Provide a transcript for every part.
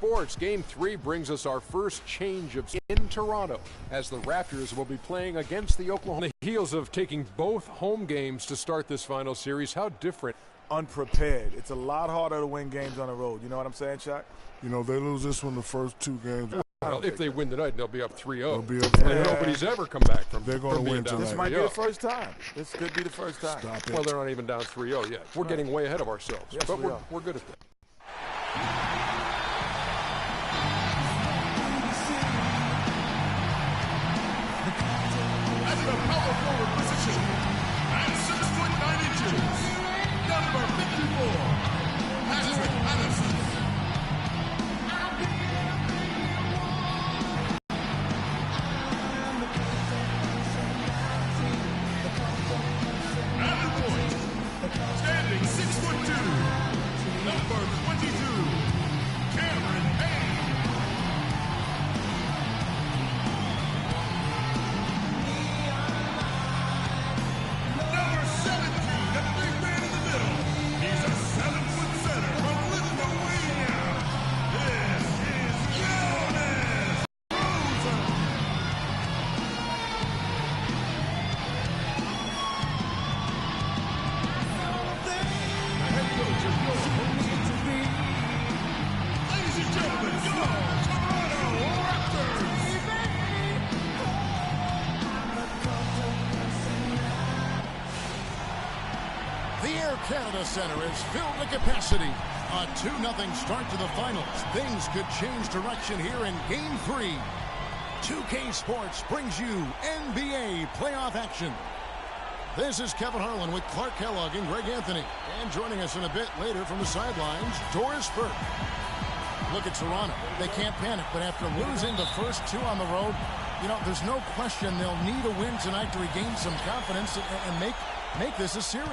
Sports. Game 3 brings us our first change of in Toronto as the Raptors will be playing against the Oklahoma. On the heels of taking both home games to start this final series, how different? Unprepared. It's a lot harder to win games on the road. You know what I'm saying, Chuck? You know, they lose this one the first 2 games. Well, if they win tonight, they'll be up 3-0. They'll be up 3-0. And nobody's ever come back from. They're going to win down tonight. This might be the first time. This could be the first time. Stop it. Well, they're not even down 3-0 yet. We're getting way ahead of ourselves. Yes, but we are. we're good at that. At the power forward position, at 6'9", number 54, Patrick Patterson. At the point, standing 6'2", number 22, Cameron Payne. Number 17, the big man in the middle. He's a 7-foot center from Lithuania. This is Jonas Rosen. The head coach of your ladies and gentlemen, your Toronto Raptors. The Air Canada Centre is filled to capacity. A 2-0 start to the finals. Things could change direction here in Game 3. 2K Sports brings you NBA playoff action. This is Kevin Harlan with Clark Kellogg and Greg Anthony. And joining us in a bit later from the sidelines, Doris Burke. Look at Toronto. They can't panic, but after losing the first 2 on the road, you know, there's no question they'll need a win tonight to regain some confidence and make this a series.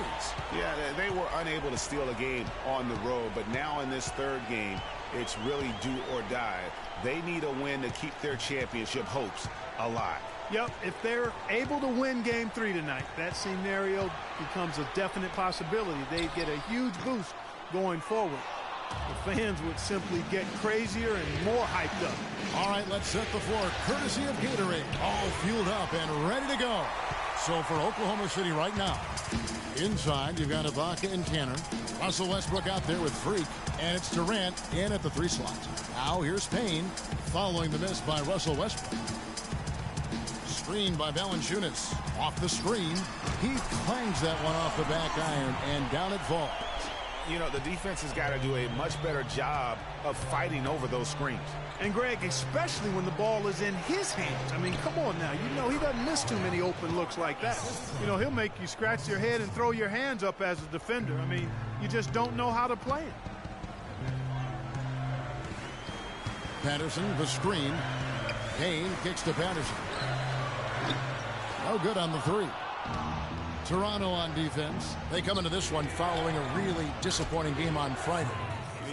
Yeah, they were unable to steal a game on the road, but now in this third game, it's really do or die. They need a win to keep their championship hopes alive. Yep, if they're able to win Game 3 tonight, that scenario becomes a definite possibility. They get a huge boost going forward. The fans would simply get crazier and more hyped up. All right, let's set the floor courtesy of Gatorade. All fueled up and ready to go. So for Oklahoma City right now, inside you've got Ibaka and Tanner. Russell Westbrook out there with Freak, and it's Durant in at the 3 slot. Now here's Payne following the miss by Russell Westbrook. Screen by Valanciunas. Off the screen. He clangs that one off the back iron, and down it falls. You know, the defense has got to do a much better job of fighting over those screens. And Greg, especially when the ball is in his hands. I mean, come on now. You know he doesn't miss too many open looks like that. You know, he'll make you scratch your head and throw your hands up as a defender. I mean, you just don't know how to play him. Patterson, the screen. Payne kicks to Patterson. No good on the 3. Toronto on defense. They come into this one following a really disappointing game on Friday.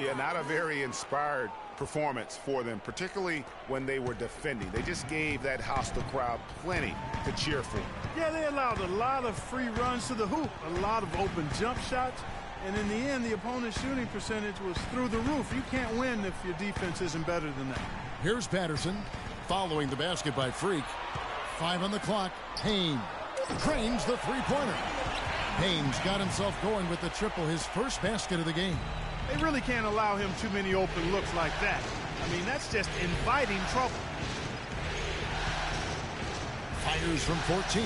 Yeah, not a very inspired performance for them, particularly when they were defending. They just gave that hostile crowd plenty to cheer for. Yeah, they allowed a lot of free runs to the hoop, a lot of open jump shots, and in the end, the opponent's shooting percentage was through the roof. You can't win if your defense isn't better than that. Here's Patterson following the basket by Freak. 5 on the clock. Payne trains the 3-pointer. Payne's got himself going with the triple, his first basket of the game. They really can't allow him too many open looks like that. I mean, that's just inviting trouble. Fires from 14.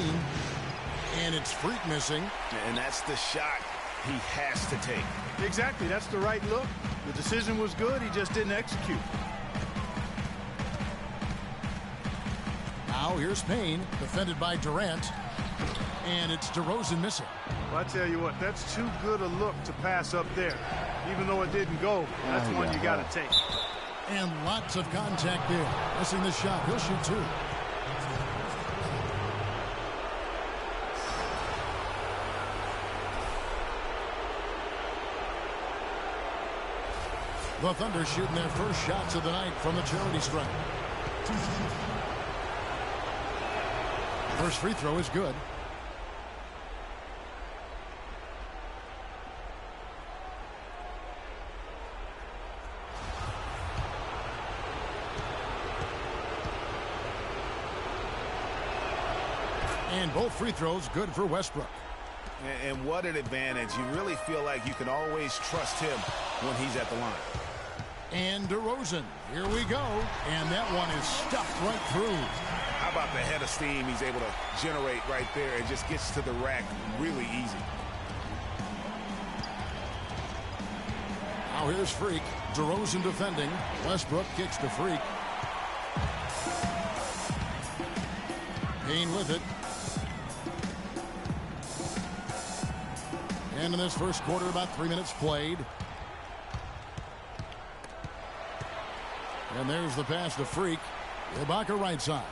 And it's Freak missing. And that's the shot he has to take. Exactly. That's the right look. The decision was good. He just didn't execute. Now here's Payne, defended by Durant. And it's DeRozan missing. Well, I tell you what, that's too good a look to pass up there. Even though it didn't go, that's one you got to take. And lots of contact there. Missing the shot. He'll shoot 2. The Thunder shooting their first shots of the night from the charity stripe. First free throw is good. And both free throws good for Westbrook. And what an advantage. You really feel like you can always trust him when he's at the line. And DeRozan, here we go. And that one is stuffed right through. How about the head of steam he's able to generate right there and just gets to the rack really easy. Now here's Freak. DeRozan defending. Westbrook kicks to Freak. Payne with it. And in this first quarter, about 3 minutes played. And there's the pass to Freak. Ibaka right side.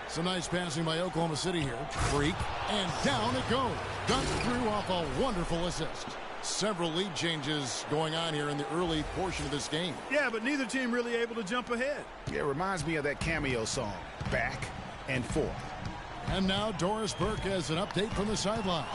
Some nice passing by Oklahoma City here. Freak. And down it goes. Dunked through off a wonderful assist. Several lead changes going on here in the early portion of this game. Yeah, but neither team really able to jump ahead. Yeah, it reminds me of that cameo song, Back and Forth. And now Doris Burke has an update from the sidelines.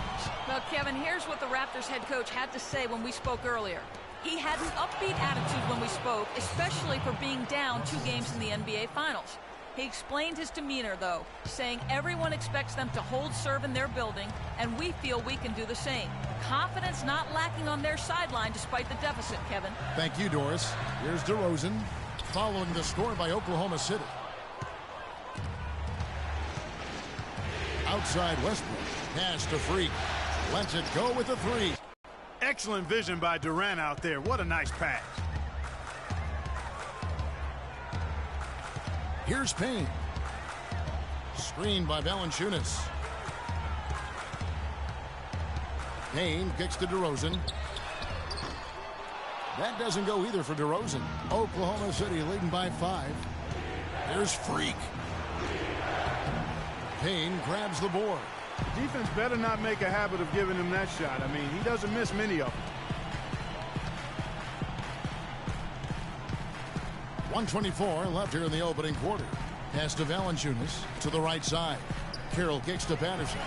Well, Kevin, here's what the Raptors head coach had to say when we spoke earlier. He had an upbeat attitude when we spoke, especially for being down 2 games in the NBA Finals. He explained his demeanor, though, saying everyone expects them to hold serve in their building, and we feel we can do the same. Confidence not lacking on their sideline despite the deficit, Kevin. Thank you, Doris. Here's DeRozan following the score by Oklahoma City. Outside Westbrook. Pass to Freak. Lets it go with the 3. Excellent vision by Durant out there. What a nice pass. Here's Payne. Screened by Valanciunas. Payne kicks to DeRozan. That doesn't go either for DeRozan. Oklahoma City leading by 5. Here's Freak. Payne grabs the board. The defense better not make a habit of giving him that shot. I mean, he doesn't miss many of them. 1:24 left here in the opening quarter. Pass to Valanciunas to the right side. Carroll kicks to Patterson.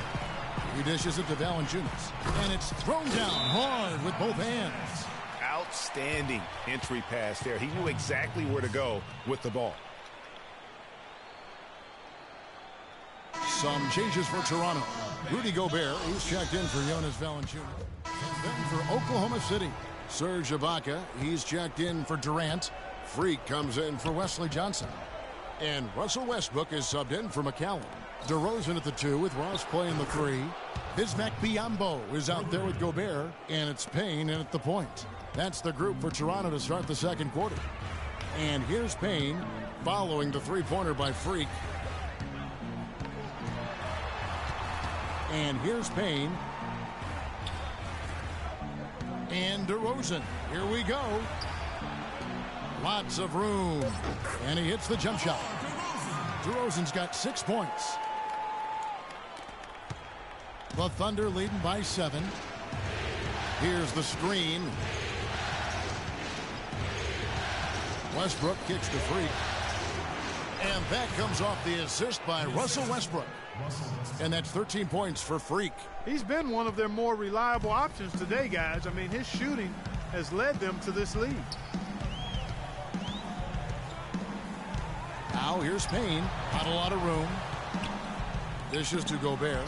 He dishes it to Valanciunas. And it's thrown down hard with both hands. Outstanding entry pass there. He knew exactly where to go with the ball. Some changes for Toronto. Rudy Gobert, he's checked in for Jonas Valanciunas. Then for Oklahoma City, Serge Ibaka, he's checked in for Durant. Freak comes in for Wesley Johnson. And Russell Westbrook is subbed in for McCallum. DeRozan at the 2 with Ross playing the 3. Bismack Biyombo is out there with Gobert. And it's Payne in at the point. That's the group for Toronto to start the second quarter. And here's Payne following the 3-pointer by Freak. And here's Payne. And DeRozan. Here we go. Lots of room. And he hits the jump shot. DeRozan's got 6 points. The Thunder leading by 7. Here's the screen. Westbrook kicks to Freak. And that comes off the assist by Russell Westbrook. And that's 13 points for Freak. He's been one of their more reliable options today, guys. I mean, his shooting has led them to this lead. Now here's Payne. Not a lot of room. Dishes to Gobert.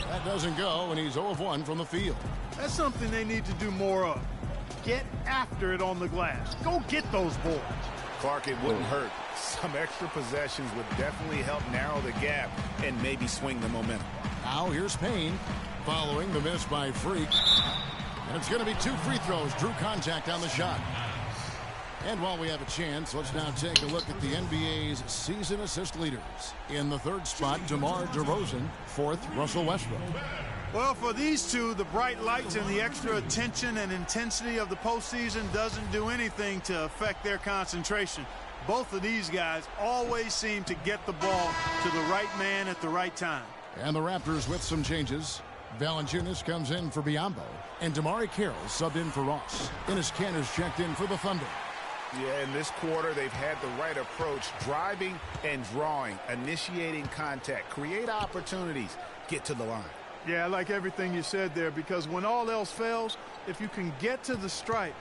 That doesn't go, and he's 0 of 1 from the field. That's something they need to do more of. Get after it on the glass. Go get those boards. Clark, it wouldn't hurt. Some extra possessions would definitely help narrow the gap and maybe swing the momentum. Now here's Payne following the miss by Freak. And it's going to be 2 free throws. Drew contact on the shot. And while we have a chance, let's now take a look at the NBA's season assist leaders. In the 3rd spot, DeMar DeRozan. 4th, Russell Westbrook. Well, for these two, the bright lights and the extra attention and intensity of the postseason doesn't do anything to affect their concentration. Both of these guys always seem to get the ball to the right man at the right time. And the Raptors with some changes. Valanciunas comes in for Biyombo. And Damari Carroll subbed in for Ross. Enes Kanter's checked in for the Thunder. Yeah, in this quarter, they've had the right approach. Driving and drawing. Initiating contact. Create opportunities. Get to the line. Yeah, I like everything you said there, because when all else fails, if you can get to the stripe,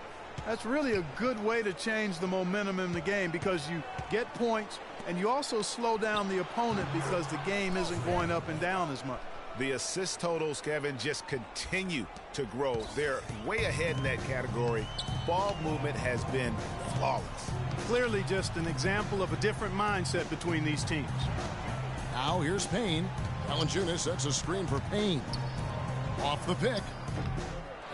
that's really a good way to change the momentum in the game, because you get points, and you also slow down the opponent because the game isn't going up and down as much. The assist totals, Kevin, just continue to grow. They're way ahead in that category. Ball movement has been flawless. Clearly just an example of a different mindset between these teams. Now here's Payne. Valanciunas sets a screen for Payne. Off the pick.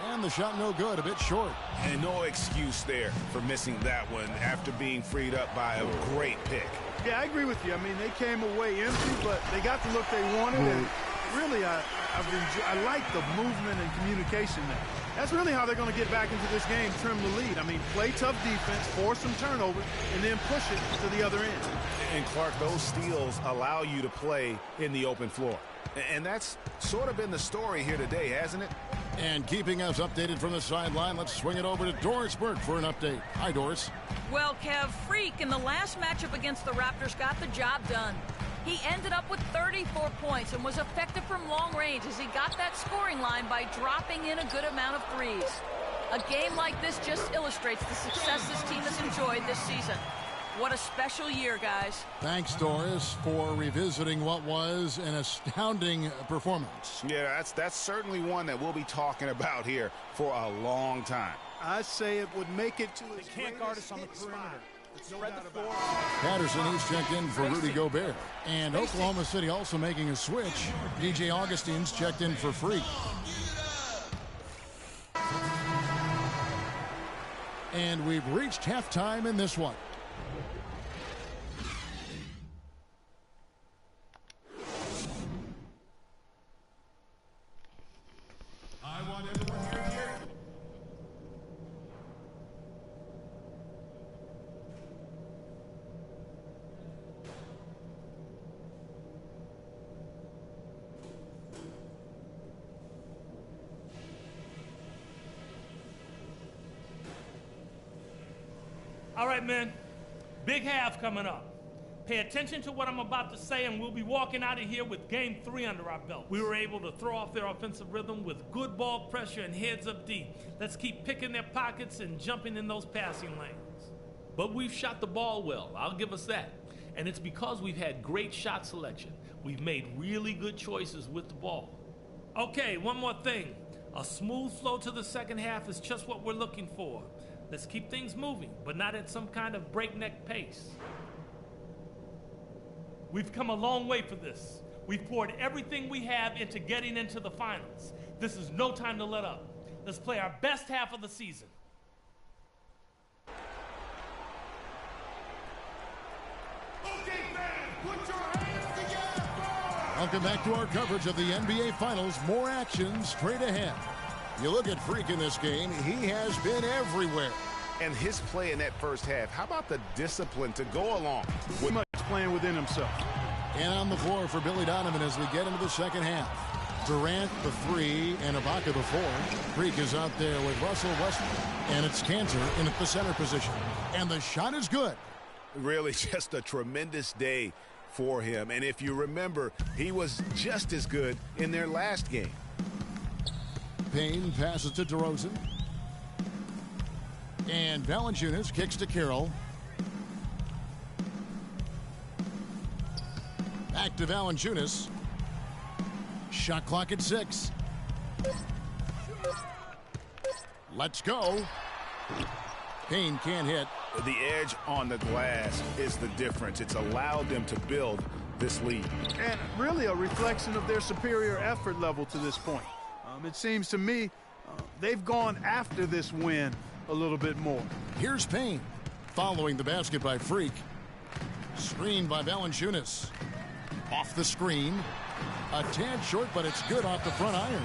And the shot no good, a bit short. And no excuse there for missing that one after being freed up by a great pick. Yeah, I agree with you. I mean, they came away empty, but they got the look they wanted. And really, I like the movement and communication there. That's really how they're going to get back into this game, trim the lead. I mean, play tough defense, force some turnovers, and then push it to the other end. And, Clark, those steals allow you to play in the open floor. And that's sort of been the story here today, hasn't it? And keeping us updated from the sideline, let's swing it over to Doris Burke for an update. Hi, Doris. Well, Kev, Freak in the last matchup against the Raptors got the job done. He ended up with 34 points and was effective from long range as he got that scoring line by dropping in a good amount of threes. A game like this just illustrates the success this team has enjoyed this season. What a special year, guys. Thanks, Doris, for revisiting what was an astounding performance. Yeah, that's certainly one that we'll be talking about here for a long time. I say it would make it to They can't guard us on the perimeter. Spread the floor. Patterson, he's checked in for Rudy Gobert. And Oklahoma City also making a switch. DJ Augustine's checked in for Freak. And we've reached halftime in this one. I want everyone here to hear it. All right, men. Big half coming up. Pay attention to what I'm about to say, and we'll be walking out of here with Game 3 under our belt. We were able to throw off their offensive rhythm with good ball pressure and heads up deep. Let's keep picking their pockets and jumping in those passing lanes. But we've shot the ball well, I'll give us that. And it's because we've had great shot selection. We've made really good choices with the ball. Okay, one more thing. A smooth flow to the second half is just what we're looking for. Let's keep things moving, but not at some kind of breakneck pace. We've come a long way for this. We've poured everything we have into getting into the finals. This is no time to let up. Let's play our best half of the season. Okay, fans, put your hands together. Welcome back to our coverage of the NBA Finals. More action straight ahead. You look at Freak in this game, he has been everywhere. And his play in that first half, how about the discipline to go along with much playing within himself. And on the floor for Billy Donovan as we get into the second half. Durant the 3 and Ibaka the 4. Freak is out there with Russell Westbrook. And it's Cantor in at the center position. And the shot is good. really just a tremendous day for him. And if you remember, he was just as good in their last game. Payne passes to DeRozan. And Valanciunas kicks to Carroll. Back to Valanciunas. Shot clock at 6. Let's go. Payne can't hit. The edge on the glass is the difference. It's allowed them to build this lead. And really a reflection of their superior effort level to this point. It seems to me they've gone after this win a little bit more. Here's Payne following the basket by Freak. Screen by Valanciunas. Off the screen. A tad short, but it's good off the front iron.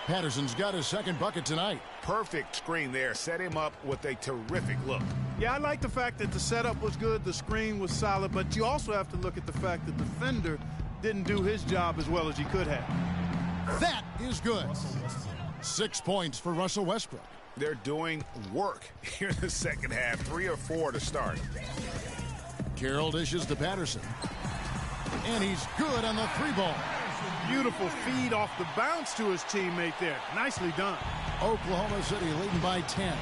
Patterson's got his second bucket tonight. Perfect screen there. Set him up with a terrific look. Yeah, I like the fact that the setup was good, the screen was solid, but you also have to look at the fact that the defender didn't do his job as well as he could have. That is good. 6 points for Russell Westbrook. They're doing work here in the second half. 3 or 4 to start. Carroll dishes to Patterson. And he's good on the 3-ball. Beautiful feed off the bounce to his teammate there. Nicely done. Oklahoma City leading by 10.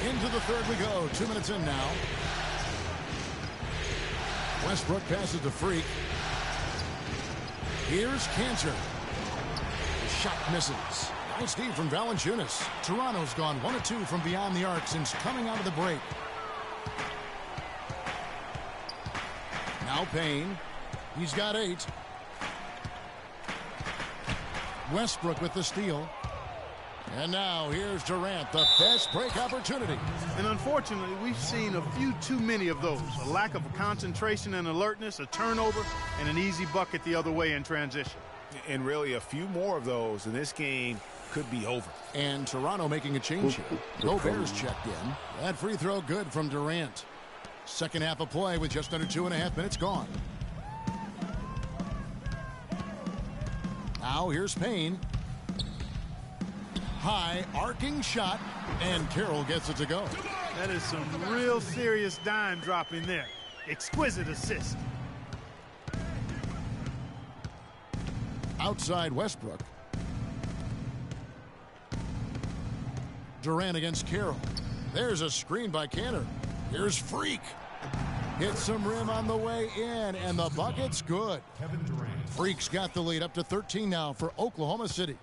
Into the third we go. 2 minutes in now. Westbrook passes to Freak. Here's Cantor. The shot misses. Nice D from Valanciunas. Toronto's gone 1 of 2 from beyond the arc since coming out of the break. Now Payne. He's got 8. Westbrook with the steal. And now here's Durant, the best break opportunity. And unfortunately, we've seen a few too many of those. A lack of concentration and alertness, a turnover, and an easy bucket the other way in transition. And really a few more of those, and this game could be over. And Toronto making a change here. Gobert's checked in. That free throw good from Durant. Second half of play with just under 2.5 minutes gone. Now here's Payne. High arcing shot, and Carroll gets it to go. That is some real serious dime dropping there. Exquisite assist. Outside Westbrook. Durant against Carroll. There's a screen by Cantor. Here's Freak. Hits some rim on the way in, and the bucket's good. Freak's got the lead up to 13 now for Oklahoma City.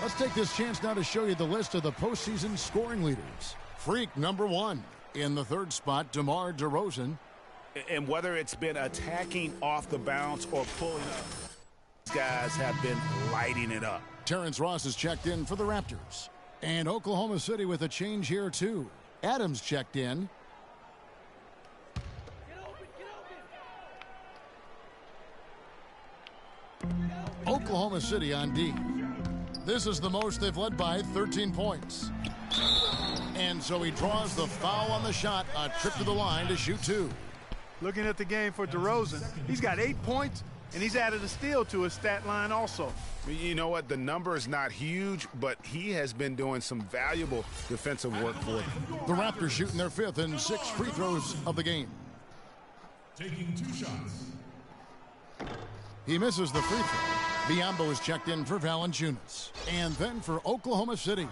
Let's take this chance now to show you the list of the postseason scoring leaders. Freak number 1. In the third spot, DeMar DeRozan. And whether it's been attacking off the bounce or pulling up, these guys have been lighting it up. Terrence Ross is checked in for the Raptors. And Oklahoma City with a change here too. Adams checked in. Oklahoma City on D. This is the most they've led by 13 points. And so he draws the foul on the shot. A trip to the line to shoot 2. Looking at the game for DeRozan, he's got 8 points, and he's added a steal to his stat line also. You know what? The number is not huge, but he has been doing some valuable defensive work for them. The Raptors shooting their 5th and 6th free throws of the game. Taking 2 shots. He misses the free throw. Biyombo is checked in for Valanciunas. And then for Oklahoma City,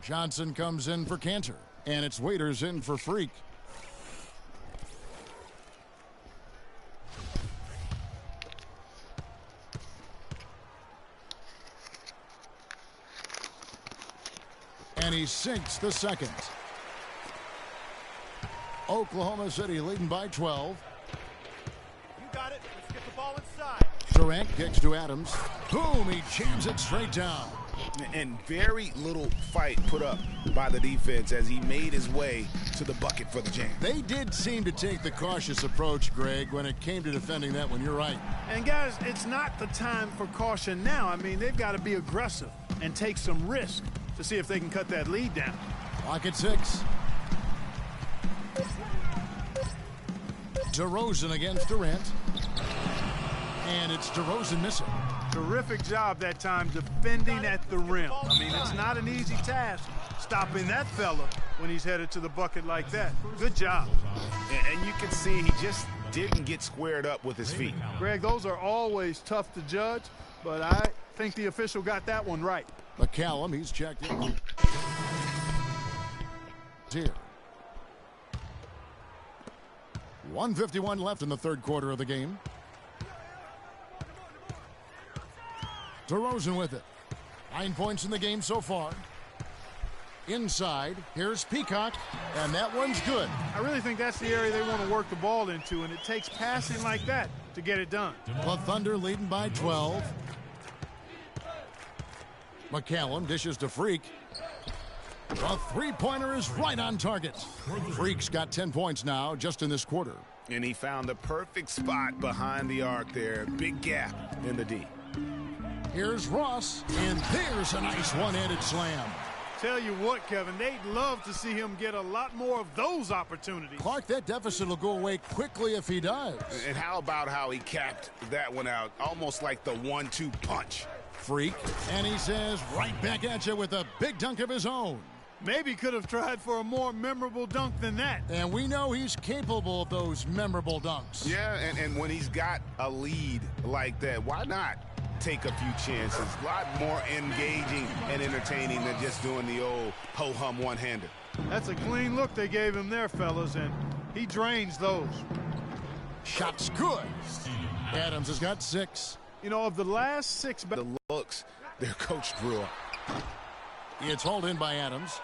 Johnson comes in for Cantor. And it's Waiters in for Freak. And he sinks the second. Oklahoma City leading by 12. You got it. Let's get the ball inside. Durant kicks to Adams. Boom, he jams it straight down. And very little fight put up by the defense as he made his way to the bucket for the jam. They did seem to take the cautious approach, Greg, when it came to defending that one. You're right. And guys, it's not the time for caution now. I mean, they've got to be aggressive and take some risk to see if they can cut that lead down. Clock at 6. DeRozan against Durant. And it's DeRozan missing. Terrific job that time defending at the rim. I mean, it's not an easy task stopping that fella when he's headed to the bucket like that. Good job. And you can see he just didn't get squared up with his feet. Greg, those are always tough to judge, but I think the official got that one right. McCallum, he's checked in. Here. 1:51 left in the third quarter of the game. DeRozan with it. 9 points in the game so far. Inside, here's Peacock, and that one's good. I really think that's the area they want to work the ball into, and it takes passing like that to get it done. The Thunder leading by 12. McCallum dishes to Freak. The three-pointer is right on target. Freak's got 10 points now just in this quarter. And he found the perfect spot behind the arc there. Big gap in the D. Here's Ross, and there's a nice one-handed slam. Tell you what, Kevin, they'd love to see him get a lot more of those opportunities. Clark, that deficit will go away quickly if he does. And how about how he capped that one out? Almost like the 1-2 punch. Freak. And he says right back at you with a big dunk of his own. Maybe could have tried for a more memorable dunk than that. And we know he's capable of those memorable dunks. Yeah, and when he's got a lead like that, why not take a few chances? A lot more engaging and entertaining than just doing the old ho-hum one-hander. That's a clean look they gave him there, fellas, and he drains those. Shot's good. Adams has got 6. You know, of the last 6... The looks their coach drew up. It's hauled in by Adams.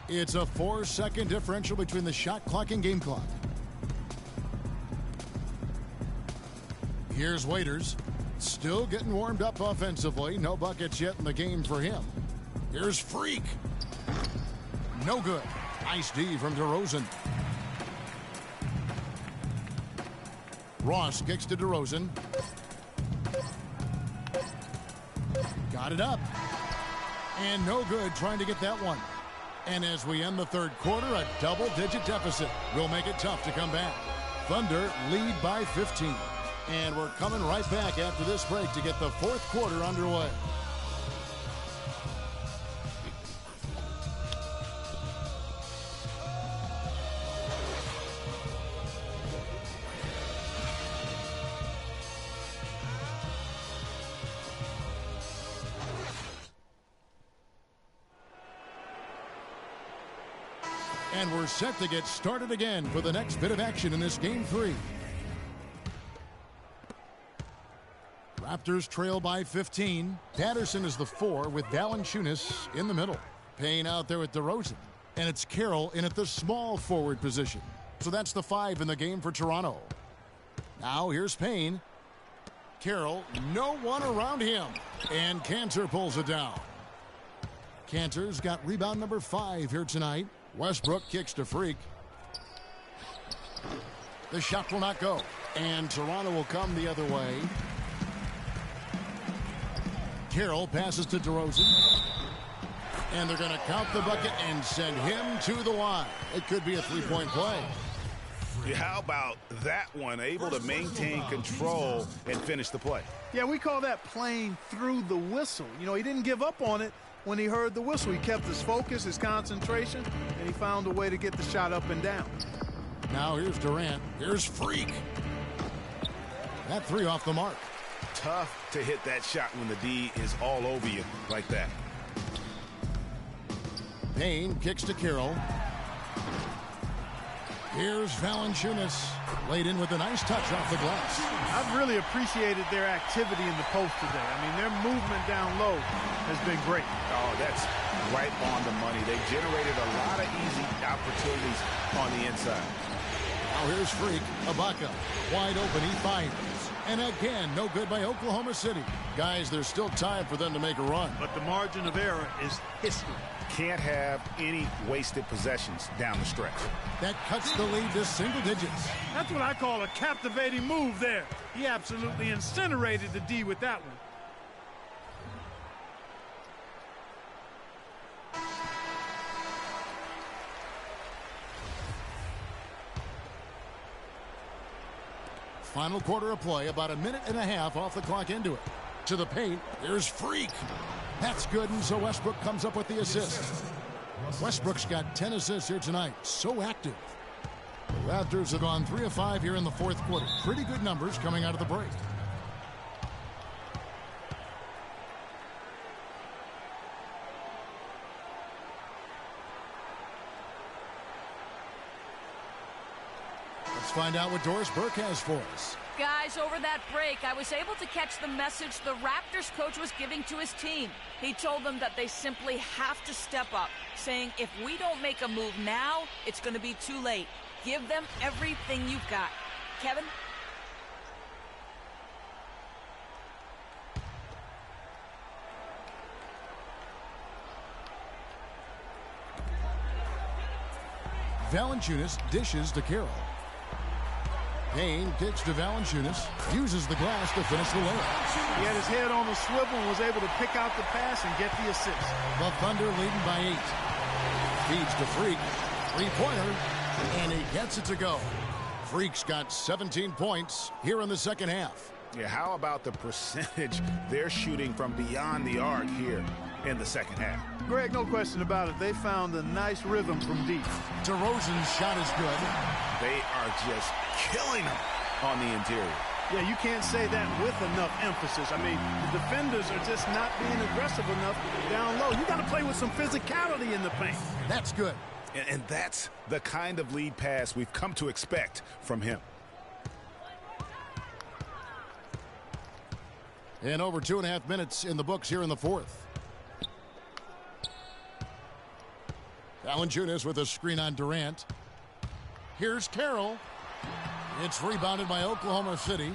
It's a 4-second differential between the shot clock and game clock. Here's Waiters. Still getting warmed up offensively. No buckets yet in the game for him. Here's Freak. No good. Nice D from DeRozan. Ross kicks to DeRozan. Got it up. And no good trying to get that one. And as we end the third quarter, a double-digit deficit will make it tough to come back. Thunder lead by 15. And we're coming right back after this break to get the fourth quarter underway. And we're set to get started again for the next bit of action in this game 3. Raptors trail by 15. Patterson is the 4 with Valanciunas in the middle. Payne out there with DeRozan. And it's Carroll in at the small forward position. So that's the 5 in the game for Toronto. Now here's Payne. Carroll, no one around him. And Cantor pulls it down. Cantor's got rebound number 5 here tonight. Westbrook kicks to Freak. The shot will not go. And Toronto will come the other way. Carroll passes to DeRozan. And they're going to count the bucket and send him to the line. It could be a three-point play. Yeah, how about that one? Able to maintain control and finish the play. Yeah, we call that playing through the whistle. You know, he didn't give up on it when he heard the whistle. He kept his focus, his concentration, and he found a way to get the shot up and down. Now here's Durant. Here's Freak. That 3 off the mark. Tough to hit that shot when the D is all over you like that. Payne kicks to Carroll. Here's Valanciunas. Laid in with a nice touch off the glass. I've really appreciated their activity in the post today. I mean, their movement down low has been great. Oh, that's right on the money. They generated a lot of easy opportunities on the inside. Now here's Freak. Ibaka. Wide open. He fires. And again, no good by Oklahoma City. Guys, there's still time for them to make a run. But the margin of error is history. Can't have any wasted possessions down the stretch. That cuts the lead to single digits. That's what I call a captivating move there. He absolutely incinerated the D with that one. Final quarter of play, about a minute and a half off the clock into it. To the paint, there's Freak. That's good, and so Westbrook comes up with the assist. Westbrook's got 10 assists here tonight. So active. The Raptors have gone 3 of 5 here in the fourth quarter. Pretty good numbers coming out of the break. Let's find out what Doris Burke has for us. Guys, over that break, I was able to catch the message the Raptors coach was giving to his team. He told them that they simply have to step up, saying if we don't make a move now, it's going to be too late. Give them everything you've got. Kevin? Valanciunas dishes to Carroll. Payne kicks to Valanciunas. Uses the glass to finish the layup. He had his head on the swivel and was able to pick out the pass and get the assist. The Thunder leading by 8. Feeds to Freak. Three-pointer. And he gets it to go. Freak's got 17 points here in the second half. Yeah, how about the percentage they're shooting from beyond the arc here in the second half? Greg, no question about it. They found a nice rhythm from deep. DeRozan's shot is good. They are just killing them on the interior. Yeah, you can't say that with enough emphasis. I mean, the defenders are just not being aggressive enough down low. You got to play with some physicality in the paint. That's good. And that's the kind of lead pass we've come to expect from him. And over 2.5 minutes in the books here in the fourth. Valanciunas with a screen on Durant. Here's Carroll. It's rebounded by Oklahoma City.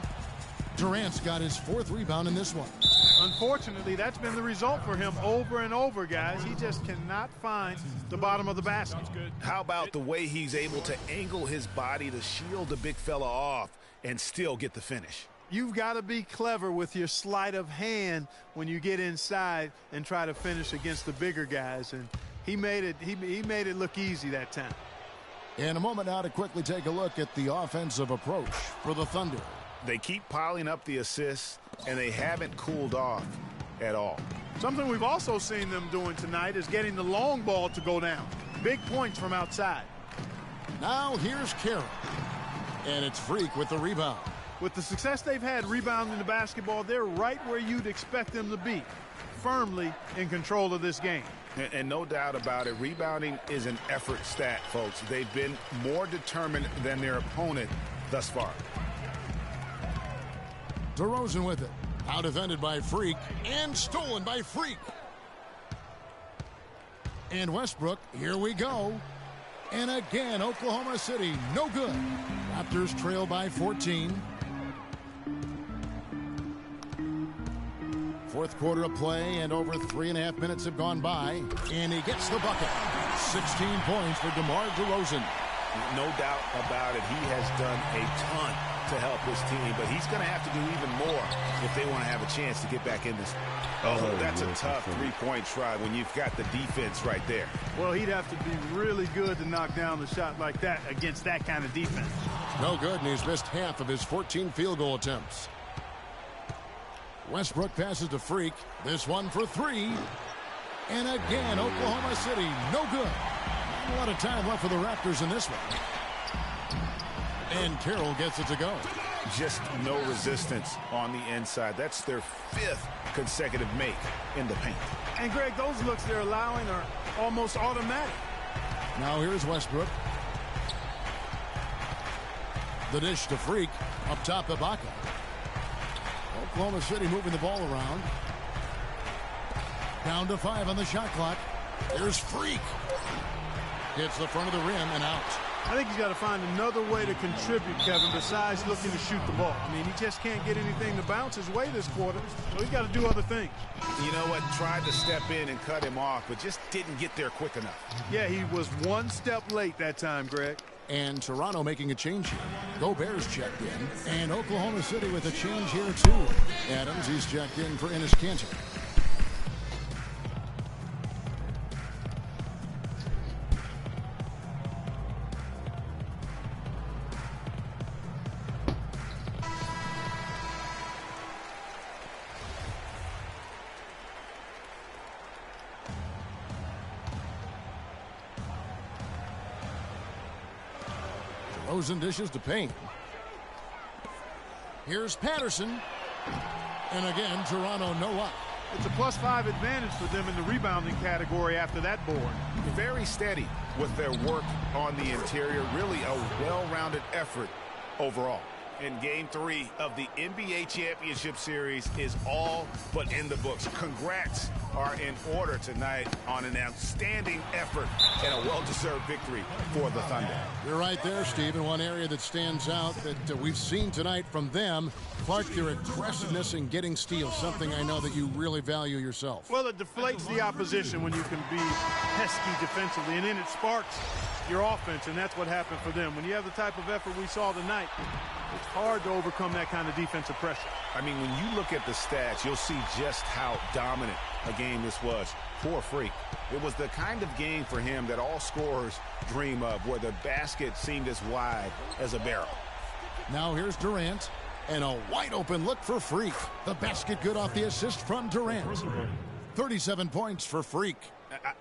Durant's got his 4th rebound in this one. Unfortunately, that's been the result for him over and over, guys. He just cannot find the bottom of the basket. How about the way he's able to angle his body to shield the big fella off and still get the finish? You've got to be clever with your sleight of hand when you get inside and try to finish against the bigger guys. And he made it look easy that time. In a moment now to quickly take a look at the offensive approach for the Thunder. They keep piling up the assists, and they haven't cooled off at all. Something we've also seen them doing tonight is getting the long ball to go down. Big points from outside. Now here's Carroll. And it's Freak with the rebound. With the success they've had rebounding the basketball, they're right where you'd expect them to be, firmly in control of this game. And no doubt about it, rebounding is an effort stat, folks. They've been more determined than their opponent thus far. DeRozan with it. Out defended by Freak and stolen by Freak. And Westbrook, here we go. And again, Oklahoma City, no good. Raptors trail by 14. Fourth quarter of play, and over 3.5 minutes have gone by. And he gets the bucket. 16 points for DeMar DeRozan. No doubt about it. He has done a ton to help his team, but he's going to have to do even more if they want to have a chance to get back in this. Oh, that's a tough three-point try when you've got the defense right there. Well, he'd have to be really good to knock down the shot like that against that kind of defense. No good, and he's missed half of his 14 field goal attempts. Westbrook passes to Freak. This one for 3. And again, Oklahoma City, no good. A lot of time left for the Raptors in this one. And Carroll gets it to go. Just no resistance on the inside. That's their 5th consecutive make in the paint. And, Greg, those looks they're allowing are almost automatic. Now here's Westbrook. The dish to Freak. Up top, Ibaka. Oklahoma City moving the ball around. Down to 5 on the shot clock. Here's Freak. Hits the front of the rim and out. I think he's got to find another way to contribute, Kevin, besides looking to shoot the ball. I mean, he just can't get anything to bounce his way this quarter, so he's got to do other things. You know what? Tried to step in and cut him off, but just didn't get there quick enough. Yeah, he was one step late that time, Greg. And Toronto making a change here. Gobert's checked in. And Oklahoma City with a change here, too. Adams, he's checked in for Enes Kanter. DeRozan dishes to Payne. Here's Patterson. And again, Toronto no up. It's a +5 advantage for them in the rebounding category after that board. Very steady with their work on the interior. Really a well-rounded effort overall. And Game 3 of the NBA Championship Series is all but in the books. Congrats are in order tonight on an outstanding effort and a well-deserved victory for the Thunder. You're right there, Steve. And one area that stands out that we've seen tonight from them, Clark, their aggressiveness in getting steals, something I know that you really value yourself. Well, it deflates the opposition when you can be pesky defensively, and then it sparks your offense, and that's what happened for them. When you have the type of effort we saw tonight, it's hard to overcome that kind of defensive pressure. I mean, when you look at the stats, you'll see just how dominant a game this was for Freak. It was the kind of game for him that all scorers dream of, where the basket seemed as wide as a barrel. Now here's Durant, and a wide-open look for Freak. The basket good off the assist from Durant. 37 points for Freak.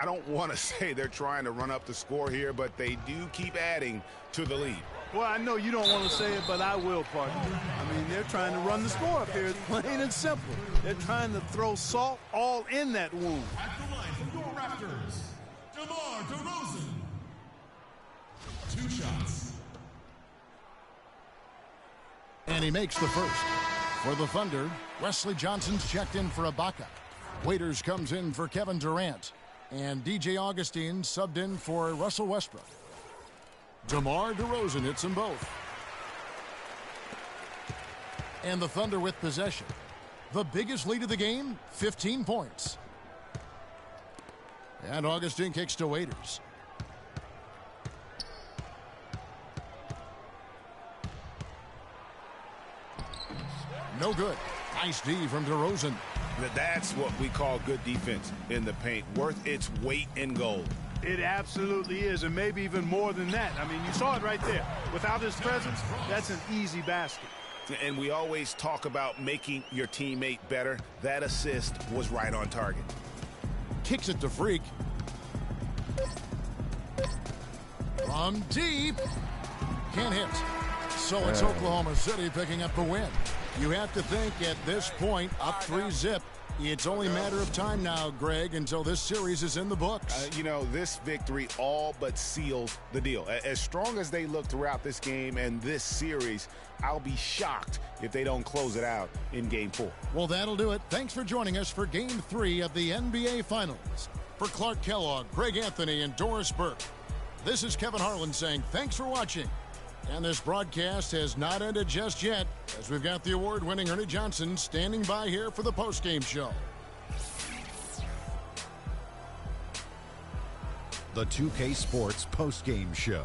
I don't want to say they're trying to run up the score here, but they do keep adding to the lead. Well, I know you don't want to say it, but I will, partner. I mean, they're trying to run the score up here. It's plain and simple. They're trying to throw salt all in that wound. At the line from your Raptors, DeMar DeRozan. 2 shots. And he makes the first. For the Thunder, Wesley Johnson's checked in for Ibaka. Waiters comes in for Kevin Durant. And DJ Augustine subbed in for Russell Westbrook. DeMar DeRozan hits them both. And the Thunder with possession. The biggest lead of the game, 15 points. And Augustine kicks to Waiters. No good. Nice D from DeRozan. That's what we call good defense in the paint, worth its weight in gold. It absolutely is, and maybe even more than that. I mean, you saw it right there. Without his presence, that's an easy basket. And we always talk about making your teammate better. That assist was right on target. Kicks it to Freak. From deep. Can't hit. So it's Oklahoma City picking up the win. You have to think at this point, up 3-0, it's only a matter of time now, Greg, until this series is in the books. You know, this victory all but seals the deal. As strong as they look throughout this game and this series, I'll be shocked if they don't close it out in Game 4. Well, that'll do it. Thanks for joining us for Game 3 of the NBA Finals. For Clark Kellogg, Greg Anthony, and Doris Burke, this is Kevin Harlan saying thanks for watching. And this broadcast has not ended just yet, as we've got the award-winning Ernie Johnson standing by here for the postgame show. The 2K Sports postgame show.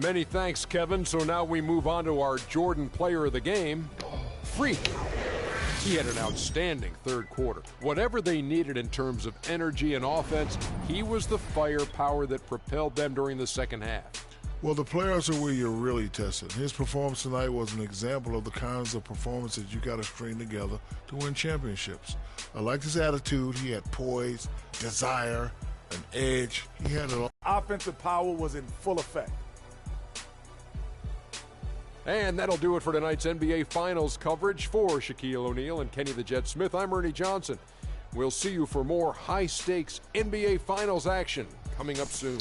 Many thanks, Kevin. So now we move on to our Jordan player of the game, Freak. He had an outstanding third quarter. Whatever they needed in terms of energy and offense, he was the firepower that propelled them during the second half. Well, the players are where you're really tested. His performance tonight was an example of the kinds of performances you got to string together to win championships. I liked his attitude. He had poise, desire, an edge. He had it all. Offensive power was in full effect. And that'll do it for tonight's NBA Finals coverage. For Shaquille O'Neal and Kenny the Jet Smith, I'm Ernie Johnson. We'll see you for more high-stakes NBA Finals action coming up soon.